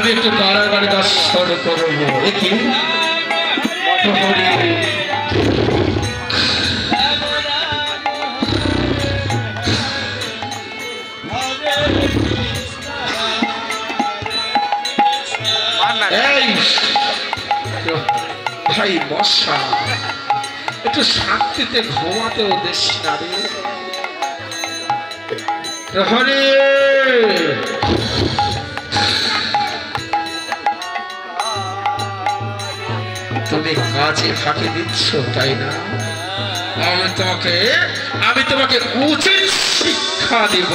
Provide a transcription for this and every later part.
আমি একটু কারাগারে দর্শন করবো। দেখি ভাই বর্ষা, একটু শান্তিতে ঘুমাতেও দেশ না রে। প্রহরী, তুমি কাজে ফাঁকি দিচ্ছ তাই না? আমি তোমাকে উচিত শিক্ষা দিব।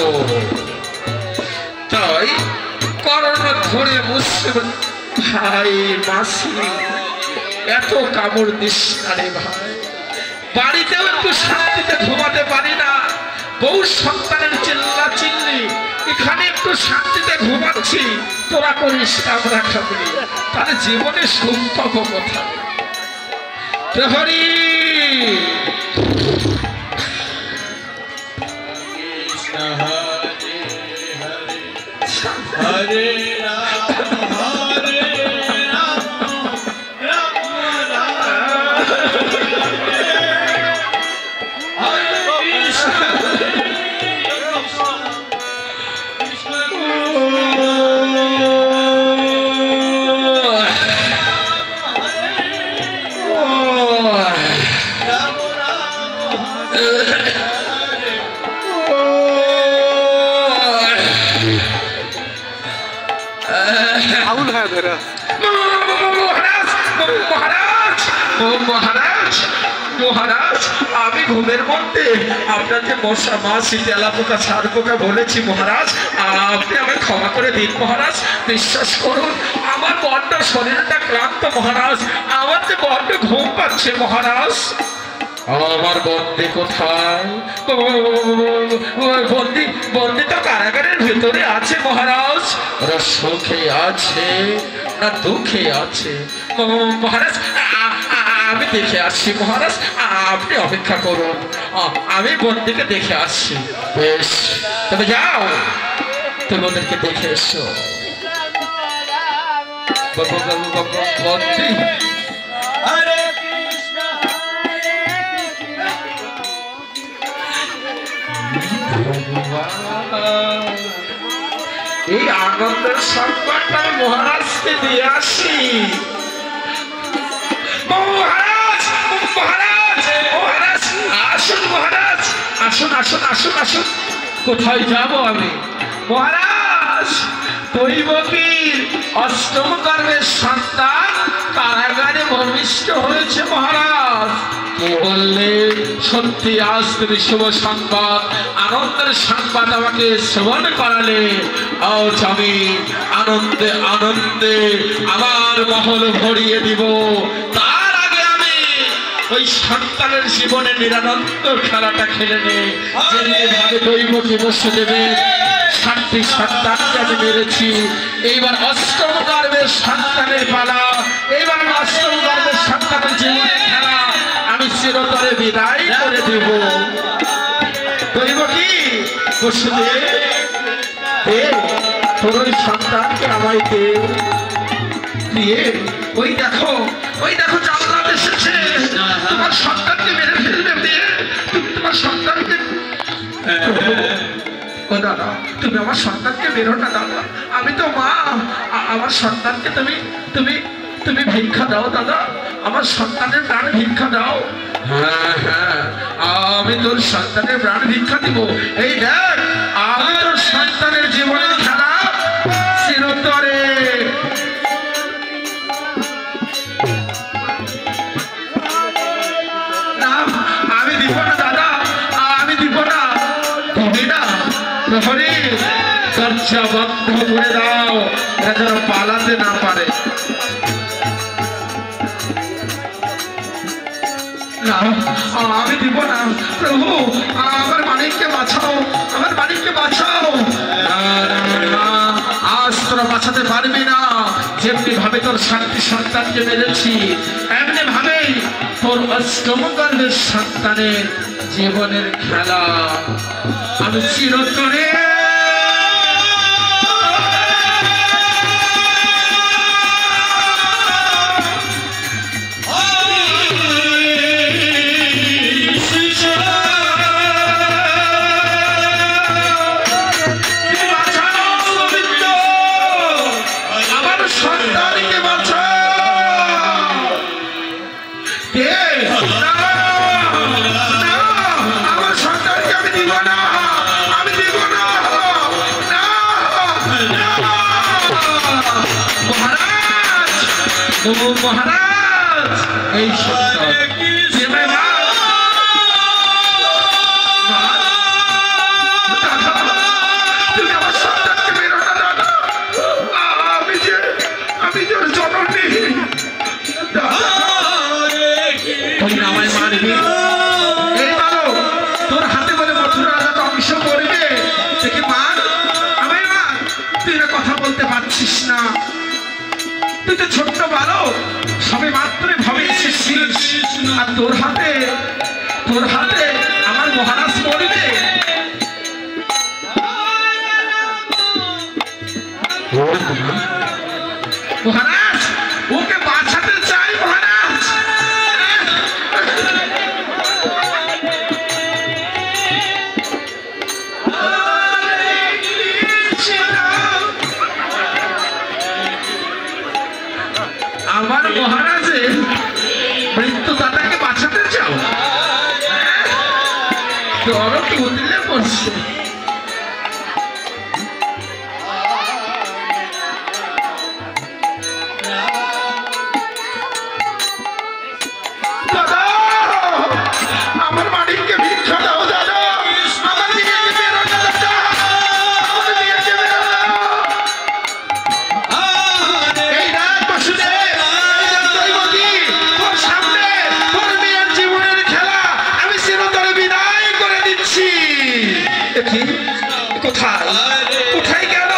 তাই করোনা ধরে মুসলিম ভাই মাসি এত কামড় দিস না রে ভাই। বাড়িতেও একটু শান্তিতে ঘুমাতে পারি না, বউ সন্তানের চিল্লা চিল্লি, এখানে একটু শান্তিতে ঘুমাচ্ছি, তোরা করিস আমরা খাবি, তাহলে জীবনে সুখ পাবো কোথায়? প্রহরী, হরে রাম হরে রাম রাম রাম হরে কৃষ্ণ কৃষ্ণ মহারাজ, আমি ঘুমের মধ্যে আপনাকে মশা মাছি তেলা পোকা ছাড় পোকা বলেছি মহারাজ, আপনি আমাকে ক্ষমা করে দিন মহারাজ। বিশ্বাস করুন আমার বড্ড শরীরটা ক্লান্ত মহারাজ, আমার যে বড্ড ঘুম পাচ্ছে মহারাজ। আমার বন্দি কোথায়? বন্দি তো কারাগারের ভেতরে আছে মহারাজ। ওরা সুখে আছে না দুঃখে আছে মহারাজ? আমি দেখে আসছি মহারাজ, আপনি অপেক্ষা করুন, আমি বন্দিকে দেখে আসছি। বেশ, তবে যাও, তুমি ওদেরকে দেখে এসো। বন্দি এই আনন্দের সংবাদটা মহারাজকে দিয়ে আসি। মহারাজ, মহারাজ, মহারাজ, আসুন মহারাজ, আসুন আসুন আসুন আসুন। কোথায় যাব আমি মহারাজ? দৈবকীর অষ্টম গর্ভের সন্তান কারাগারে ভূমিষ্ঠ হয়েছে মহারাজ। কে বললে? সত্যি আজ তুমি শুভ সংবাদ, আনন্দের সংবাদ আমাকে শ্রবণ করালে। আজ আমি আনন্দে আনন্দে আমার মহল ভরিয়ে দিব। তার আগে আমি ওই সন্তানের জীবনে নিরানন্দ খেলাটা খেলে নেই। যেভাবে দৈবকী বসে দেবে, শান্তি সন্তানকে আমি মেরেছি, এইবার অষ্টম গর্ভের সন্তানের পালা, এইবার অষ্টম গর্ভের সন্তানের জীবনের খেলা আমি চিরতরে বিদায় করে দেব। দৈবকী বসে দে, তোর ওই সন্তানকে আমায় দে। দিয়ে ওই দেখো জানলাম এসেছে, তোমার সন্তানকে মেরে ফেলবে। দিয়ে তোমার সন্তানকে, ও দাদা তুমি আমার সন্তানকে বেরো না দাদা, আমি তো মা, আমার সন্তানকে তুমি তুমি তুমি ভিক্ষা দাও দাদা, আমার সন্তানের প্রাণ ভিক্ষা দাও। হ্যাঁ হ্যাঁ, আমি তোর সন্তানের প্রাণ ভিক্ষা দিব। এই দেখ, আমি তোর সন্তানের জীবনের খেলা চিরতরে না, আমি দিব না দাদা, আমি দিব না। তুমি না প্রহরী, দরজা বন্ধ করে দাও, এরা যেন পালাতে না পারে। না, আমি দিব না প্রভু, আমার মানিককে বাঁচাও, আমার মানিককে বাঁচাও। আজ তোরা বাঁচাতে পারবি না। যেমনি ভাবে তোর শান্তি সন্তানকে মেরেছি, এমনি ভাবেই তোর অষ্টম গর্ভের সন্তানের জীবনের খেলা আমি চিরতরে সন্তানকে বাঁচাও। কে? না, না, আমার সন্তানকে আমি দিব না, আমি দিব না, না, না। মহারাজ, ও মহারাজ, এই সন্তান দেবে না। তুমি আমার সন্তানকে বেরো না দাদা, আমি যে জননী। তুই আমায় মারবি? এই বালো, তোর হাতে বলে মথুরা রাজা ধ্বংস করবে, দেখে মার, আমায় মার। তুই না কথা বলতে পারছিস না, তুই তো ছোট্ট বালক, সবে মাত্রই ভবে এসেছিস, আর তোর হাতে আমার মহারাজ মরবে। মহারাজ, ওকে বাঁচাতে চাই মহারাজ। আমার মহারাজের মৃত্যু দাদাকে বাঁচাতে চাও? তোর কি উঠলে পড়ছে? দাদা, আমার মানিককে ভিক্ষা দাও দাদা, আমার মেয়েকে বেরো না দাদা, আমার মেয়েকে বেরো না। এই রাত বসুদেব, তোর সামনে তোর মেয়ের জীবনের খেলা আমি চিরতরে বিদায় করে দিচ্ছি। কোথায় কোথায় গেল?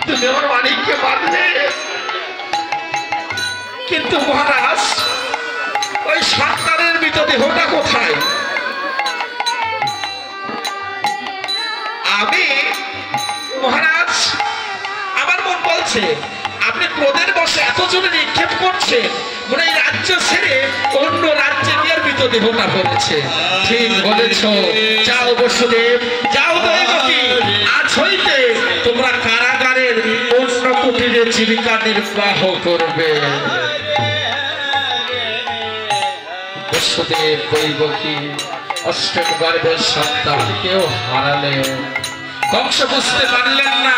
তুমি আমার মানিককে মারলে, কিন্তু মহারাজ ওই সন্তানের মৃতদেহটা কোথায়? আমি মহারাজ, আমার মন বলছে আপনি ক্রোধের বশে এত জোরে নিক্ষেপ করছেন, মনে এই রাজ্য ছেড়ে অন্য রাজ্যে গিয়ে মৃতদেহটা পড়েছে। ঠিক বলেছ, যাও বসুদেব, যাও দৈবকী, আজ হইতে তোমরা কারাগারের অন্য কুটিরে জীবিকা নির্বাহ করবে। বসুদেব দৈবকী অষ্টম গর্ভের সন্তানকেও হারালেন। কংস বুঝতে পারলেন না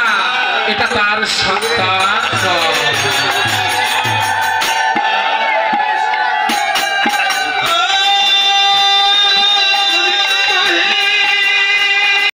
এটা তার সন্তান।